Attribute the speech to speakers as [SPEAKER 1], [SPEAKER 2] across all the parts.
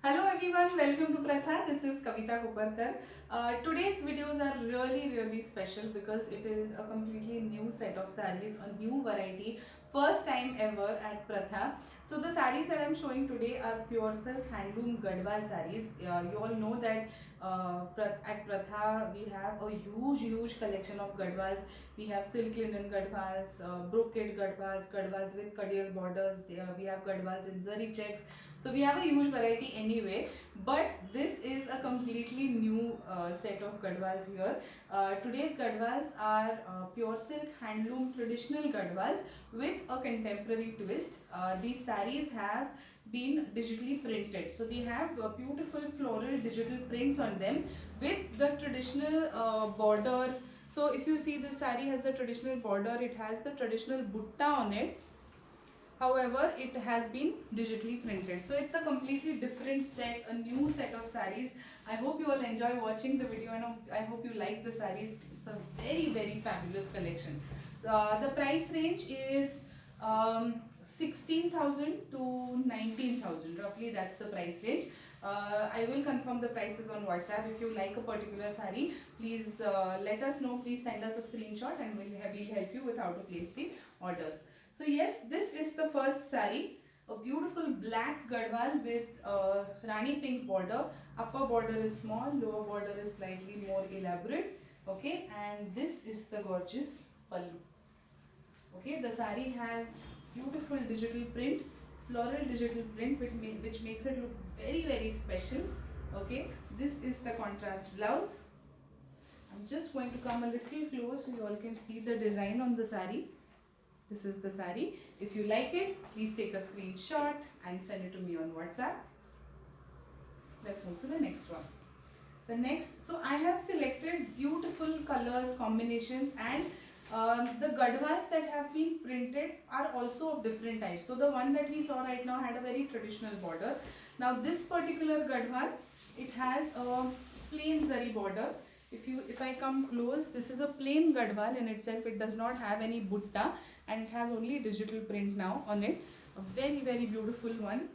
[SPEAKER 1] Hello everyone, welcome to Pratha. This is Kavita Koparkar. Today's videos are really special because it is a completely new set of sarees, a new variety, first time ever at Pratha. So the sarees that I am showing today are pure silk handloom Gadwal sarees. You all know that at Pratha we have a huge collection of Gadwals. We have silk linen Gadwals, brocade Gadwals, Gadwals with Kadiyal borders. We have Gadwals in zari checks. So we have a huge variety anyway, but this is a completely new set of gadwals here. Today's gadwals are pure silk handloom traditional gadwals with a contemporary twist. These sarees have been digitally printed, so they have beautiful floral digital prints on them with the traditional border. So if you see, this saree has the traditional border, it has the traditional butta on it. However, it has been digitally printed. So it's a completely different set, a new set of sarees. I hope you all enjoy watching the video and I hope you like the sarees. It's a very fabulous collection. So, the price range is 16,000 to 19,000. Roughly that's the price range. I will confirm the prices on WhatsApp. If you like a particular saree, please let us know. Please send us a screenshot and we'll help you with how to place the orders. So yes, this is the first saree, a beautiful black gadwal with rani pink border. Upper border is small, lower border is slightly more elaborate. Okay, and this is the gorgeous pallu. Okay, the saree has beautiful digital print, floral digital print, which makes it look very special. Okay, this is the contrast blouse. I'm just going to come a little close so you all can see the design on the saree. This is the saree. If you like it, please take a screenshot and send it to me on WhatsApp. Let's move to the next one. The next, so I have selected beautiful colors, combinations, and the gadwals that have been printed are also of different types. So the one that we saw right now had a very traditional border. Now this particular gadwal, it has a plain zari border. If I come close, this is a plain gadwal in itself. It does not have any butta and it has only digital print now on it. A very beautiful one.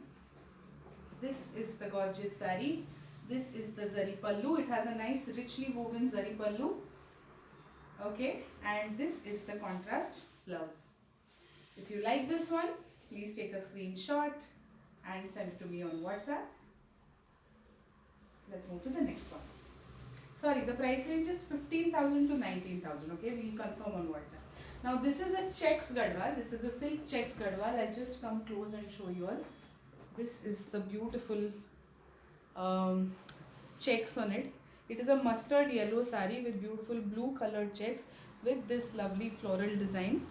[SPEAKER 1] This is the gorgeous saree. This is the zari pallu. It has a nice richly woven zari pallu. Okay, and this is the contrast blouse. If you like this one, please take a screenshot and send it to me on WhatsApp. Let's move to the next one. Sorry, the price range is 15,000 to 19,000. Okay, we'll confirm on WhatsApp. Now this is a checks gadwal. This is a silk checks gadwal. I'll just come close and show you all. This is the beautiful checks on it. It is a mustard yellow saree with beautiful blue colored checks with this lovely floral design.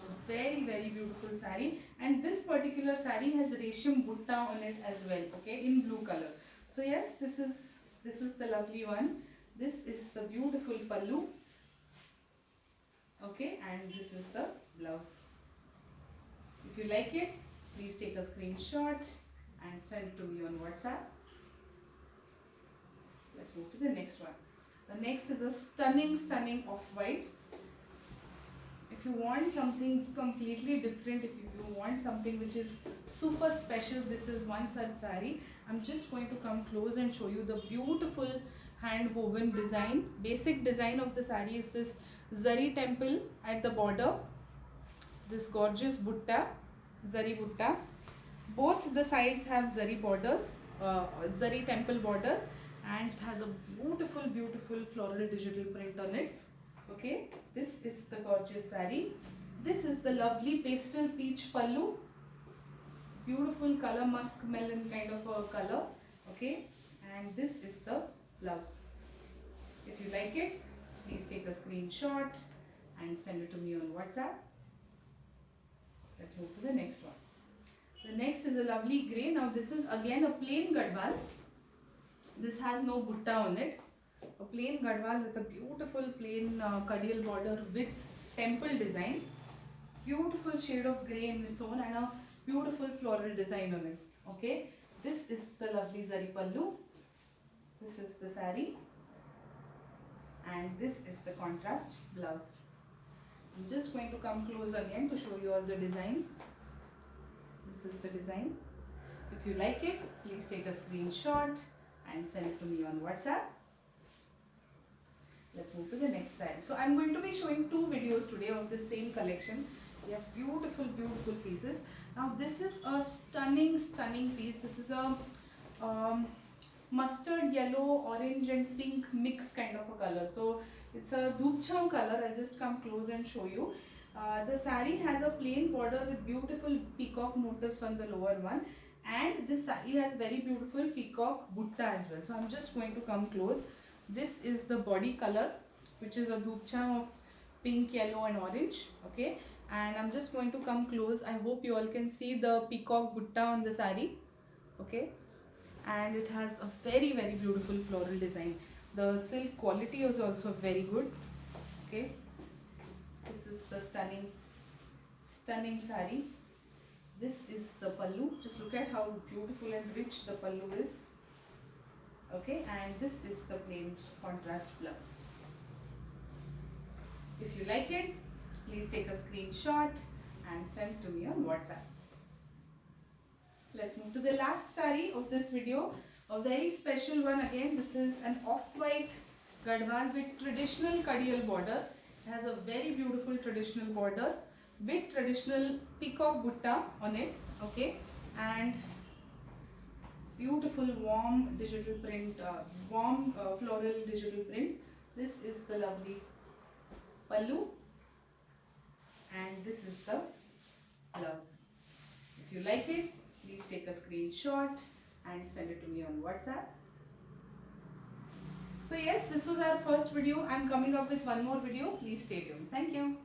[SPEAKER 1] A very beautiful saree, and this particular saree has resham butta on it as well. Okay, in blue color. So yes, this is the lovely one. This is the beautiful pallu. Okay, and this is the blouse. If you like it, please take a screenshot and send it to me on WhatsApp. Let's move to the next one. The next is a stunning off-white. If you want something completely different, if you want something which is super special, this is one such saree. I'm just going to come close and show you the beautiful hand woven design. Basic design of the saree is this zari temple at the border, this gorgeous butta, zari butta. Both the sides have zari borders, zari temple borders, and it has a beautiful floral digital print on it. Okay, this is the gorgeous saree. This is the lovely pastel peach pallu. Beautiful color, musk melon kind of a color. Okay, and this is the blouse. If you like it, please take a screenshot and send it to me on WhatsApp. Let's move to the next one. The next is a lovely grey. Now this is again a plain gadwal. This has no butta on it. A plain gadwal with a beautiful plain kadiyal border with temple design. Beautiful shade of grey in its own and a beautiful floral design on it. Okay, this is the lovely zari pallu. This is the saree, and this is the contrast blouse. I'm just going to come close again to show you all the design. This is the design. If you like it, please take a screenshot and send it to me on WhatsApp. Let's move to the next saree. So I'm going to be showing two videos today of this same collection. We have beautiful, beautiful pieces. Now this is a stunning, stunning piece. This is a mustard yellow, orange and pink mix kind of a color. So it's a dhoop chhaw color. I'll just come close and show you. The saree has a plain border with beautiful peacock motifs on the lower one, and this saree has very beautiful peacock butta as well. So I'm just going to come close. This is the body color, which is a dhoop chhaw of pink, yellow and orange. Okay, and I'm just going to come close. I hope you all can see the peacock butta on the saree. Okay, and it has a very, very beautiful floral design. The silk quality is also very good. Okay, this is the stunning saree. This is the pallu. Just look at how beautiful and rich the pallu is. Okay, and this is the plain contrast blouse. If you like it, please take a screenshot and send to me on WhatsApp. Let's move to the last saree of this video. A very special one again. This is an off-white gadwal with traditional kadiyal border. It has a very beautiful traditional border with traditional peacock butta on it. Okay, and beautiful warm digital print, floral digital print. This is the lovely pallu, and this is the blouse. If you like it, please take a screenshot and send it to me on WhatsApp. So yes, this was our first video. I'm coming up with one more video. Please stay tuned. Thank you.